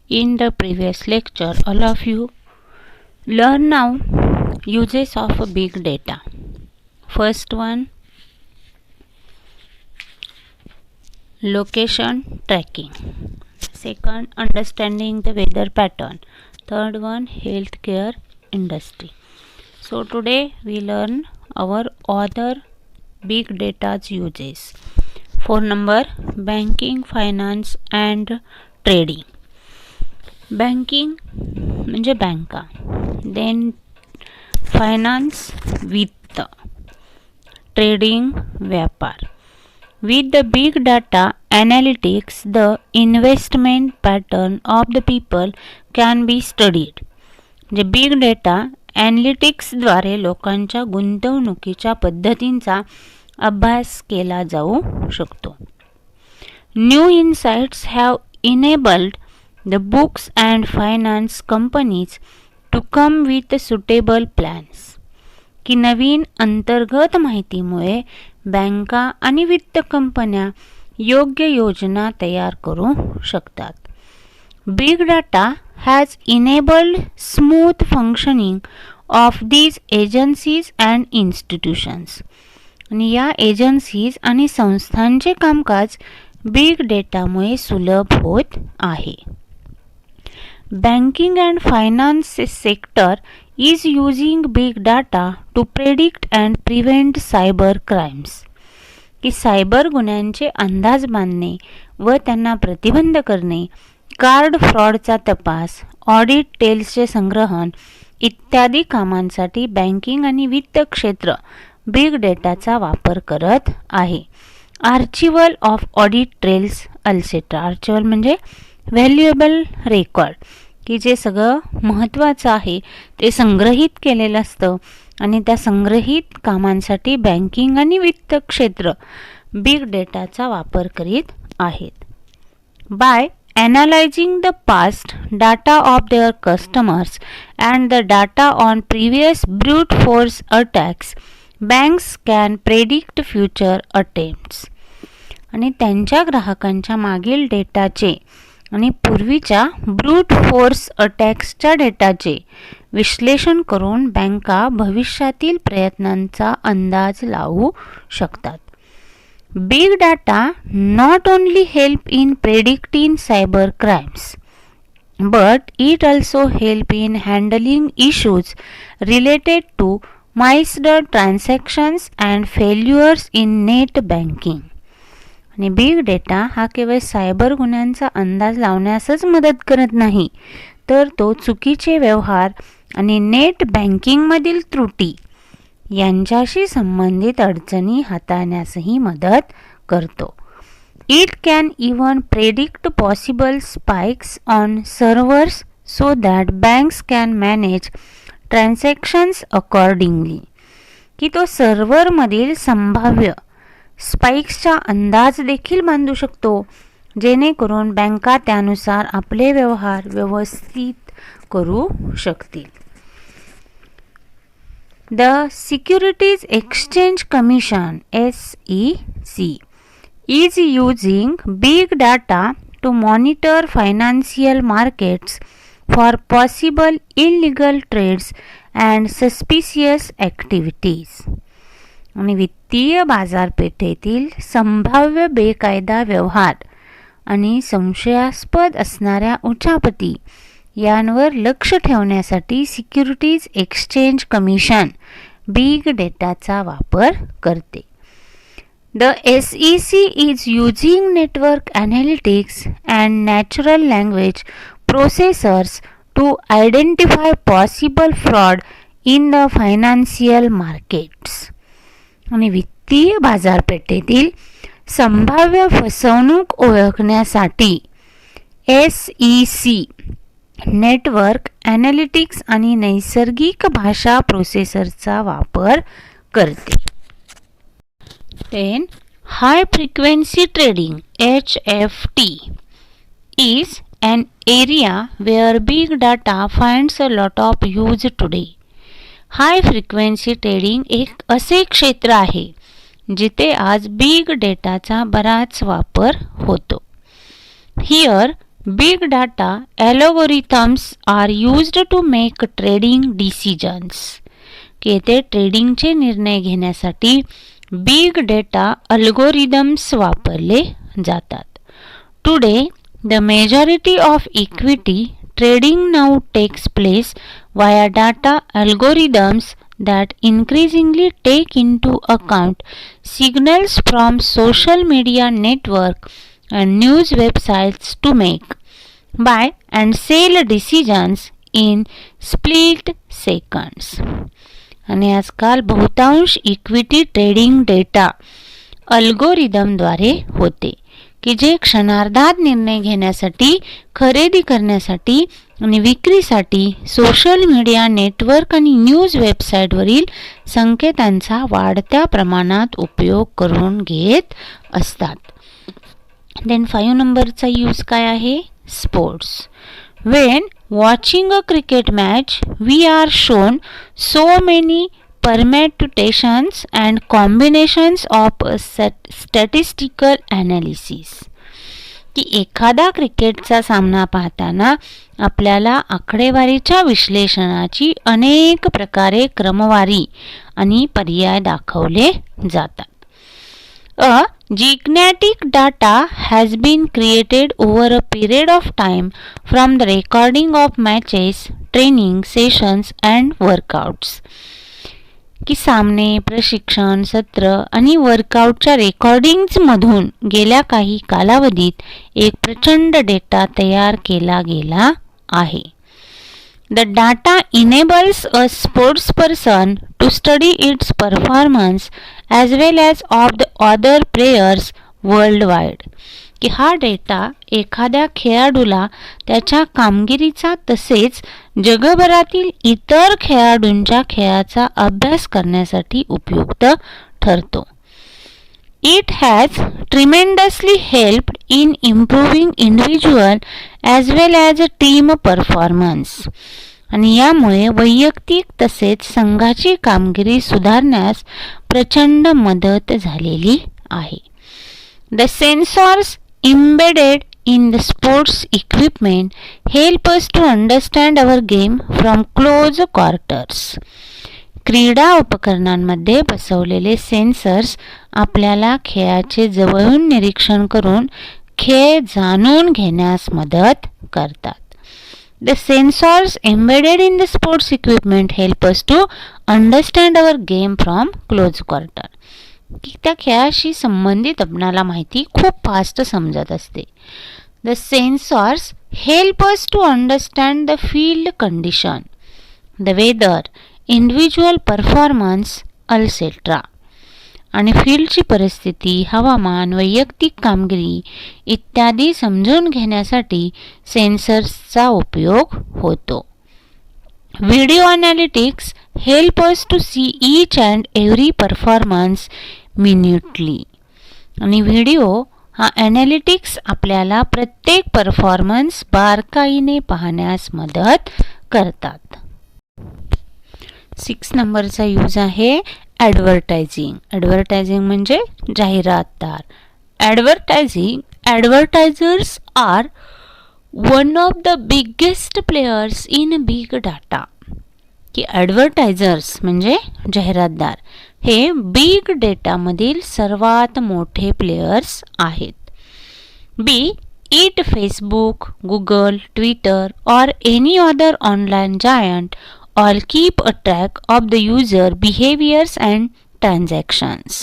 In the previous lecture, all of you learn now uses of big data. First one, location tracking. Second, understanding the weather pattern. Third one, healthcare industry. So today we learn our other big data's uses. 4 number, banking, finance and trading. Banking म्हणजे बँका, then finance वित्त, trading व्यापार. With the big data analytics the investment pattern of the people can be studied. म्हणजे big data ॲनालिटिक्सद्वारे लोकांच्या गुंतवणुकीच्या पद्धतींचा अभ्यास केला जाऊ शकतो. New insights have enabled the books and finance companies to come with suitable plans. की नवीन अंतर्गत माहितीमुळे बँका आणि वित्त कंपन्या योग्य योजना तयार करू शकतात. Big data has enabled smooth functioning of these agencies and institutions. आणि या एजन्सीज आणि संस्थांचे कामकाज बिग डेटामुळे सुलभ होत आहे. Banking and finance sector is using big data to predict and prevent cyber crimes. की सायबर गुन्ह्यांचे अंदाज बांधणे व त्यांना प्रतिबंध करणे, कार्ड फ्रॉडचा तपास, ऑडिट टेल्सचे संग्रहण इत्यादी कामांसाठी बँकिंग आणि वित्त क्षेत्र बिग डेटाचा वापर करत आहे. Archival of audit trails अल्सेट्रा. Archival म्हणजे व्हॅल्युएबल रेकॉर्ड, की जे सगळं महत्त्वाचं आहे ते संग्रहित केलेलं असतं आणि त्या संग्रहित कामांसाठी बँकिंग आणि वित्त क्षेत्र बिग डेटाचा वापर करीत आहेत. By analysing the past data of their customers and the data on previous brute force attacks banks can predict future attempts. आणि त्यांच्या ग्राहकांच्या मागील डेटाचे आणि पूर्वीच्या ब्रूट फोर्स अटॅक्सच्या डेटाचे विश्लेषण करून बँका भविष्यातील प्रयत्नांचा अंदाज लावू शकतात. Big data not only help in predicting cyber crimes but it also help in handling issues related to missed transactions and failures in net banking. आणि बिग डेटा हा केवळ सायबर गुन्ह्यांचा अंदाज लावण्यासच मदत करत नाही, तर तो चुकीचे व्यवहार आणि नेट बँकिंगमधील त्रुटी यांच्याशी संबंधित अडचणी हाताळण्यासही मदत करतो. It can even predict possible spikes on servers so that banks can manage transactions accordingly. की तो सर्व्हरमधील संभाव्य स्पाइक्सचा अंदाज देखील बांधू शकतो, जेणेकरून बँका त्यानुसार आपले व्यवहार व्यवस्थित करू शकतील. The securities exchange commission SEC is using big data to monitor financial markets for possible illegal trades and suspicious activities. आणि वित्तीय बाजारपेठेतील संभाव्य बेकायदा व्यवहार आणि संशयास्पद असणाऱ्या उचापती यांवर लक्ष ठेवण्यासाठी सिक्युरिटीज एक्सचेंज कमिशन बिग डेटाचा वापर करते. The SEC is using network analytics and natural language processors to identify possible fraud in the financial markets. आणि वित्तीय बाजारपेठेतील संभाव्य फसवणूक ओळखण्यासाठी SEC नेटवर्क ॲनालिटिक्स आणि नैसर्गिक भाषा प्रोसेसरचा वापर करते. Then high frequency trading HFT is an area where big data finds a lot of use today. High frequency trading एक असे क्षेत्र आहे जिथे आज बिग डेटाचा बराच वापर होतो. Here Big data algorithms are used to make trading decisions. की येथे ट्रेडिंगचे निर्णय घेण्यासाठी बिग डेटा अल्गोरिदम्स वापरले जातात. Today, the majority of equity trading now takes place via data algorithms that increasingly take into account signals from social media network and news websites to make, buy and sell decisions in split seconds. आणि आजकाल बहुतांश equity trading data अल्गोरिदमद्वारे होते की जे क्षणार्धात निर्णय घेण्यासाठी, खरेदी करण्यासाठी आणि विक्रीसाठी सोशल मीडिया नेटवर्क आणि न्यूज वेबसाईटवरील संकेतांचा वाढत्या प्रमाणात उपयोग करून घेत असतात. देन 5 नंबरचा यूज काय आहे? Sports. When watching a cricket match, we are shown so many permutations and combinations of statistical analysis. की एखादा क्रिकेटचा सामना पाहताना आपल्याला आकडेवारीच्या विश्लेषणाची अनेक प्रकारे क्रमवारी आणि पर्याय दाखवले जातात. A genetic data has been created over a period of time from the recording of matches, training sessions and workouts. की सामने, प्रशिक्षण सत्र आणि वर्कआउटच्या रेकॉर्डिंग्जमधून गेल्या काही कालावधीत एक प्रचंड डेटा तयार केला गेला आहे. The data enables a sports person to study its performance as well as of the other players worldwide. की हा डेटा एखाद्या खेळाडूला त्याच्या कामगिरीचा तसेच जगभरातील इतर खेळाडूंच्या खेळाचा अभ्यास करण्यासाठी उपयुक्त ठरतो. It has tremendously helped in improving individual as well as team performance. आणि यामुळे वैयक्तिक तसेच संघाची कामगिरी सुधारण्यास प्रचंड मदत झालेली आहे. The sensors embedded in the sports equipment help us to understand our game from close quarters. क्रीडा उपकरणांमध्ये बसवलेले सेन्सर्स आपल्याला खेळाचे जवळून निरीक्षण करून खेळ जाणून घेण्यास मदत करतात. The sensors embedded in the sports equipment help us to understand our game from close quarter. की त्या खेळाशी संबंधित आपणाला माहिती खूप फास्ट समजत असते. The sensors help us to understand the field condition, the weather, individual performance, etc. आणि फील्डची परिस्थिती, हवामान, वैयक्तिक कामगिरी इत्यादी समजून घेण्यासाठी सेन्सर्सचा उपयोग होतो. Video analytics help us to see each and every performance minutely. आणि व्हिडिओ हा ॲनालिटिक्स आपल्याला प्रत्येक परफॉर्मन्स बारकाईने पाहण्यास मदत करतात. 6 नंबरचा यूज आहे ॲडव्हर्टायझिंग. ॲडव्हर्टायझिंग म्हणजे जाहिरातदार. Advertisers are one of the biggest players in big data. की ॲडव्हर्टायझर्स म्हणजे जाहिरातदार हे बिग डेटामधील सर्वात मोठे प्लेयर्स आहेत. Be it Facebook, Google, Twitter और any other online giant all keep a track of the user behaviors and transactions.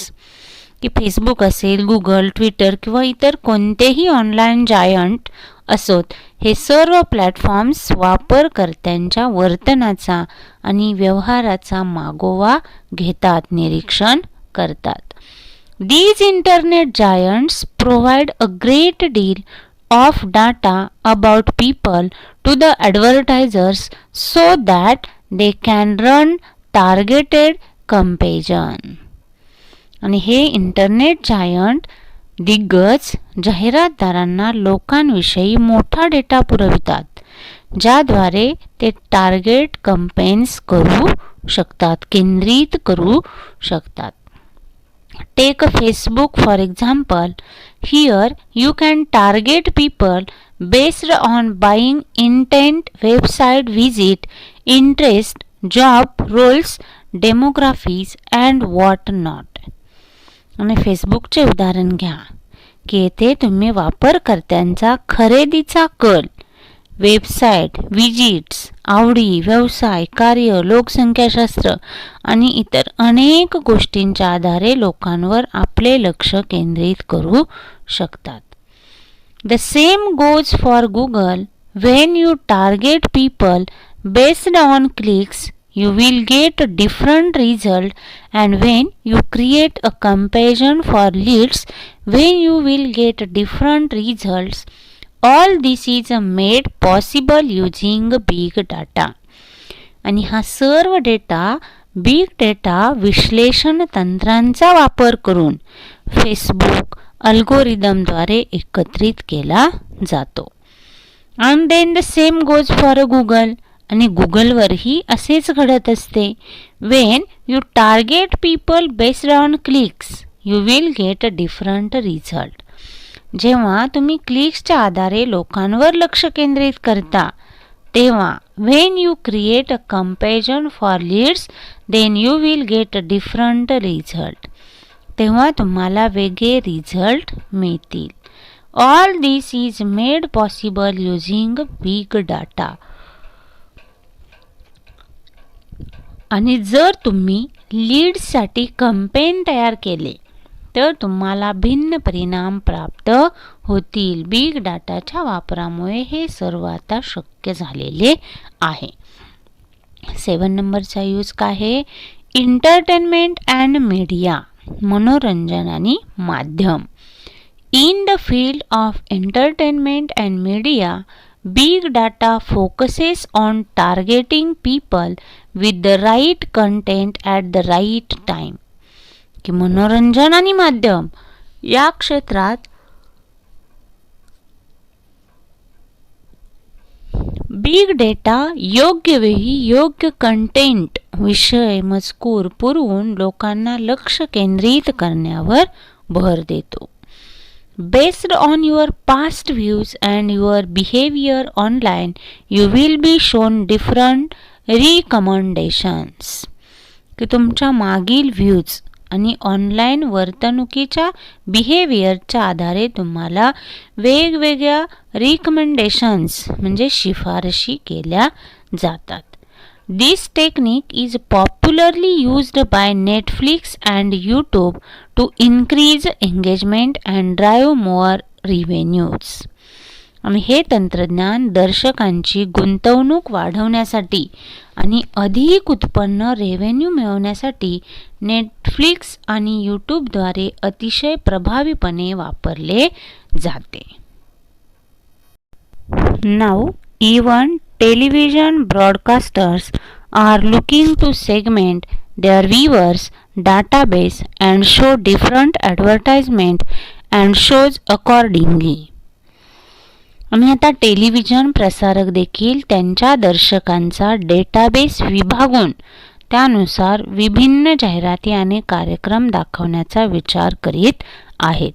की फेसबुक असेल, गुगल, ट्विटर किंवा इतर कोणतेही ऑनलाईन जायंट असोत, हे सर्व प्लॅटफॉर्म्स वापरकर्त्यांच्या वर्तनाचा आणि व्यवहाराचा मागोवा घेतात, निरीक्षण करतात. These internet giants provide a great deal of data about people to the advertisers so that they can run targeted comparison. आणि हे इंटरनेट जायंट दिग्गज जाहिरातदारांना लोकांविषयी मोठा डेटा पुरवितात, ज्याद्वारे ते टार्गेट कंपेन्स करू शकतात, केंद्रित करू शकतात. Take Facebook for example. Here you can target people based on buying intent, website visit, interest, job roles, demographies and what not. आणि फेसबुकचे उदाहरण घ्या की येथे तुम्ही वापरकर्त्यांचा खरेदीचा कल, वेबसाईट, विजिट्स, आवडी, व्यवसाय, कार्य, लोकसंख्याशास्त्र आणि इतर अनेक गोष्टींच्या आधारे लोकांवर आपले लक्ष केंद्रित करू शकतात. The same goes for Google. When you target people based on clicks, you will get a different result, and when you create a comparison for leads, when you will get different results. All this is made possible using big data. आणि हा सर्व data big data विश्लेषण तंत्रांचा वापर करून Facebook अल्गोरिदमद्वारे एकत्रित केला जातो. आणि then the same goes for Google. आणि गुगलवरही असेच घडत असते. When you target people based on clicks, you will get a different result. जेव्हा तुम्ही क्लिक्सच्या आधारे लोकांवर लक्ष केंद्रित करता तेव्हा when you create a comparison for leads, then you will get a different result. तेव्हा तुम्हाला वेगळे रिझल्ट मिळतील. All this is made possible using big data. आणि जर तुम्ही लीड्ससाठी कंपेन तयार केले तर तुम्हाला भिन्न परिणाम प्राप्त होतील. बिग डाटाच्या वापरामुळे हे सर्व आता शक्य झालेले आहे. 7 नंबरचा यूज काय आहे? एंटरटेनमेंट अँड मीडिया, मनोरंजन आणि माध्यम. In the field of entertainment and media, big data focuses on targeting people with the right content at the right time. की मनोरंजन आणि माध्यम या क्षेत्रात बिग डेटा योग्य वेळी योग्य कंटेंट, विषय, मजकूर पुरवून लोकांना लक्ष केंद्रित करण्यावर भर देतो. Based on your past views and your behavior online, you will be shown different recommendations. की तुमच्या मागील व्ह्यूज आणि ऑनलाईन वर्तणुकीच्या बिहेवियरच्या आधारे तुम्हाला वेगवेगळ्या रिकमेंडेशन्स म्हणजे शिफारशी केल्या जातात. This technique is popularly used by Netflix and YouTube to increase engagement and drive more revenues. आणि हे तंत्रज्ञान दर्शकांची गुंतवणूक वाढवण्यासाठी आणि अधिक उत्पन्न रेव्हेन्यू मिळवण्यासाठी नेटफ्लिक्स आणि यूट्यूबद्वारे अतिशय प्रभावीपणे वापरले जाते. Now, even television broadcasters are looking to segment their viewers' database and show different advertisement and shows accordingly. आणि आता टेलिव्हिजन प्रसारक देखील त्यांच्या दर्शकांचा डेटाबेस विभागून त्यानुसार विभिन्न जाहिराती आणि कार्यक्रम दाखवण्याचा विचार करीत आहेत.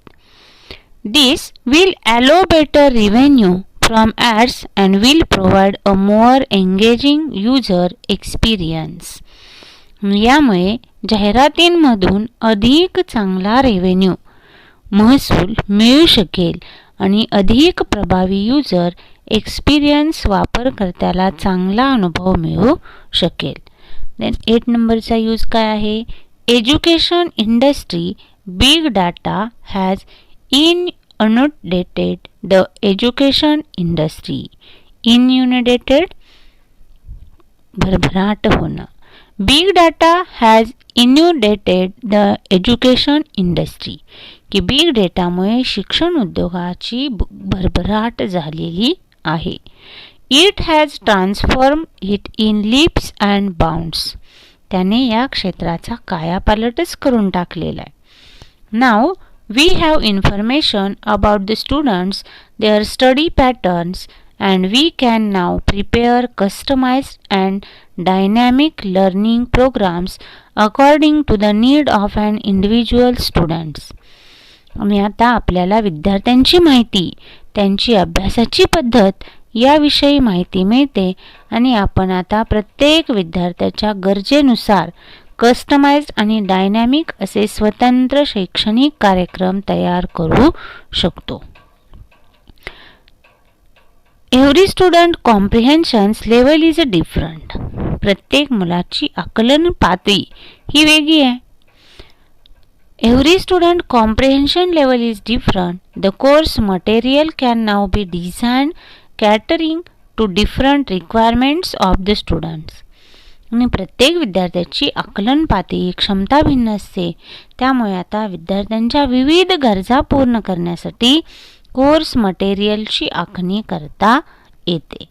This will allow better revenue from ads and will provide a more engaging user experience. यामुळे जाहिरातींमधून अधिक चांगला रेव्हेन्यू महसूल मिळू शकेल आणि अधिक प्रभावी युजर एक्सपिरियन्स वापरकर्त्याला चांगला अनुभव मिळू शकेल. देन 8 नंबरचा यूज काय आहे? Education industry big data has inundated the education industry. Inundated भरभराट होणं. Big data has inundated the education industry. की बिग डेटामुळे शिक्षण उद्योगाची भरभराट झालेली आहे. It has transformed it in leaps and bounds. त्याने या क्षेत्राचा कायापालटच करून टाकलेला आहे. Now we have information about the students, their study patterns, and we can now prepare customized and dynamic learning programs according to the need of an individual students. आणि आता आपल्याला विद्यार्थ्यांची माहिती, त्यांची अभ्यासाची पद्धत याविषयी माहिती मिळते आणि आपण आता प्रत्येक विद्यार्थ्याच्या गरजेनुसार कस्टमाइज्ड आणि डायनॅमिक असे स्वतंत्र शैक्षणिक कार्यक्रम तयार करू शकतो. Every student comprehensions level is different. प्रत्येक मुलाची आकलन पातळी ही वेगळी आहे. Every student comprehension level is different. The course material can now be designed catering to different requirements of the students. आणि प्रत्येक विद्यार्थ्याची आकलन पातळी क्षमता भिन्न असते. त्यामुळे आता विद्यार्थ्यांच्या विविध गरजा पूर्ण करण्यासाठी कोर्स मटेरियलची आखणी करता येते.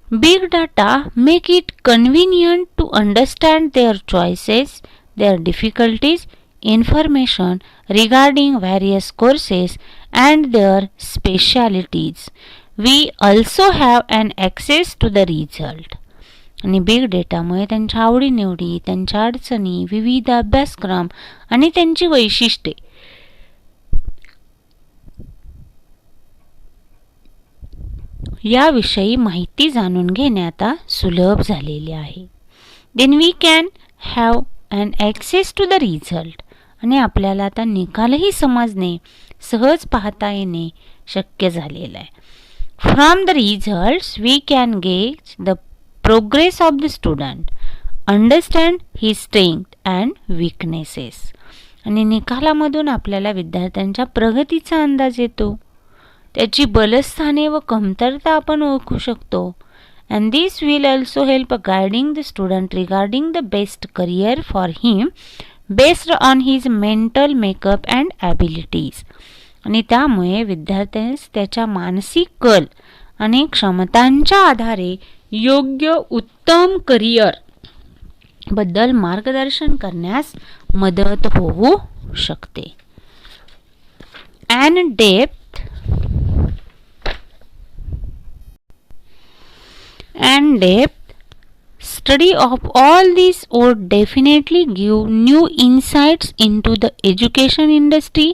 Big data make it convenient to understand their choices, their difficulties, information regarding various courses and their specialties. We also have an access to the result. आणि बिग डेटामुळे त्यांच्या आवडीनिवडी, त्यांच्या अडचणी, विविध अभ्यासक्रम आणि त्यांची वैशिष्ट्ये याविषयी माहिती जाणून घेणे आता सुलभ झालेले आहे. Then we can have an access to the result. आणि आपल्याला आता निकालही समजणे, सहज पाहता येणे शक्य झालेलं आहे. From the results we can gauge the progress of the student, understand his strength and weaknesses. आणि निकालामधून आपल्याला विद्यार्थ्यांच्या प्रगतीचा अंदाज येतो, त्याची बलस्थाने व कमतरता आपण ओळखू शकतो. And this will also help guiding the student regarding the best career for him based on his mental makeup and abilities. आणि त्यामुळे विद्यार्थ्यास त्याच्या मानसिक कल आणि क्षमतांच्या आधारे योग्य उत्तम करिअर बद्दल मार्गदर्शन करण्यास मदत होऊ शकते. And depth study of all these would definitely give new insights into the education industry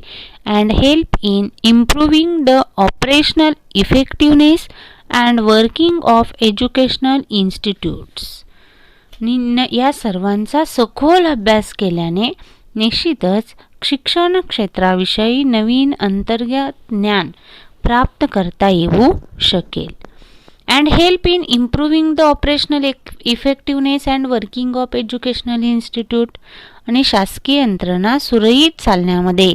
and help in improving the operational effectiveness and working of educational institutes. या सर्वांचा सखोल अभ्यास केल्याने निश्चितच शिक्षण क्षेत्राविषयी नवीन अंतर्गत ज्ञान प्राप्त करता येऊ शकेल. And help in improving the operational effectiveness and working of educational institute. आणि शासकीय यंत्रणा सुरळीत चालण्यामध्ये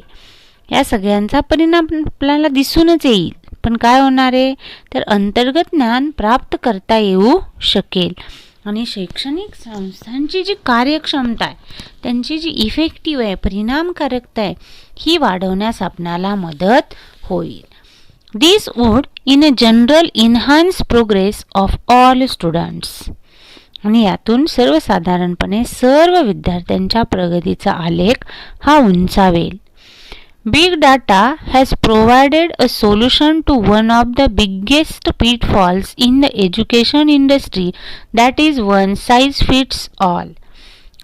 या सगळ्यांचा परिणाम आपल्याला दिसूनच येईल. पण काय होणार आहे तर अंतर्गत ज्ञान प्राप्त करता येऊ शकेल आणि शैक्षणिक संस्थांची जी कार्यक्षमता आहे, त्यांची जी इफेक्टिव्ह आहे, परिणामकारकता आहे, ही वाढवण्यास आपणाला मदत होईल. This would in a general enhance progress of all students. आणि यातून सर्वसाधारणपणे सर्व विद्यार्थ्यांच्या प्रगतीचा आलेख हा उंचावेल. Big data has provided a solution to one of the biggest pitfalls in the education industry, that is one size fits all.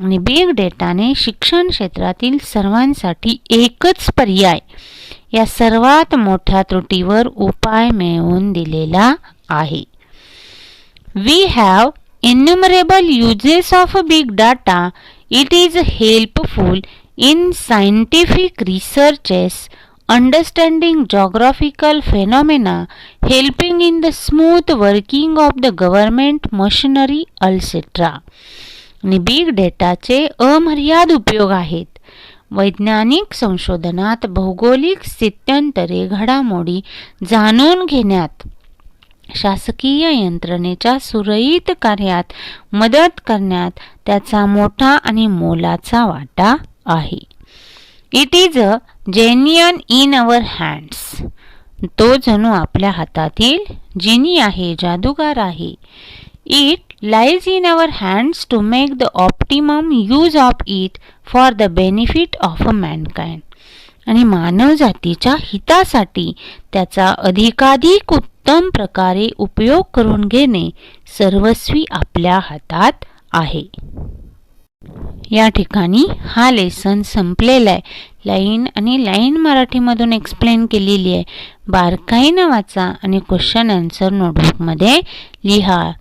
आणि big डेटाने शिक्षण क्षेत्रातील सर्वांसाठी एकच पर्याय या सर्वात मोठ्या त्रुटीवर उपाय मिळवून दिलेला आहे. We have innumerable uses of big data. It is helpful in scientific researches, understanding geographical phenomena, helping in the smooth working of the government machinery, etc. आणि बिग डेटाचे अमर्याद उपयोग आहेत. वैज्ञानिक संशोधनात, भौगोलिक स्थित्यंतरे, घडामोडी जाणून घेण्यात, शासकीय यंत्रणेच्या सुरळीत कार्यात मदत करण्यात त्याचा मोठा आणि मोलाचा वाटा आहे. It is a genuine in our hands. तो जणू आपल्या हातातील जिनी आहे, जादूगार आहे. It lies in our hands to make the optimum use of it for the benefit of mankind. आणि मानव जातीच्या हितासाठी त्याचा अधिकाधिक उत्तम प्रकारे उपयोग करून घेणे सर्वस्वी आपल्या हातात आहे. या ठिकाणी हा लेसन संपलेला आहे. लाईन आणि लाईन मराठीमधून एक्सप्लेन केलेली आहे. बारकाईनं वाचा आणि क्वेश्चन आन्सर नोटबुकमध्ये लिहा.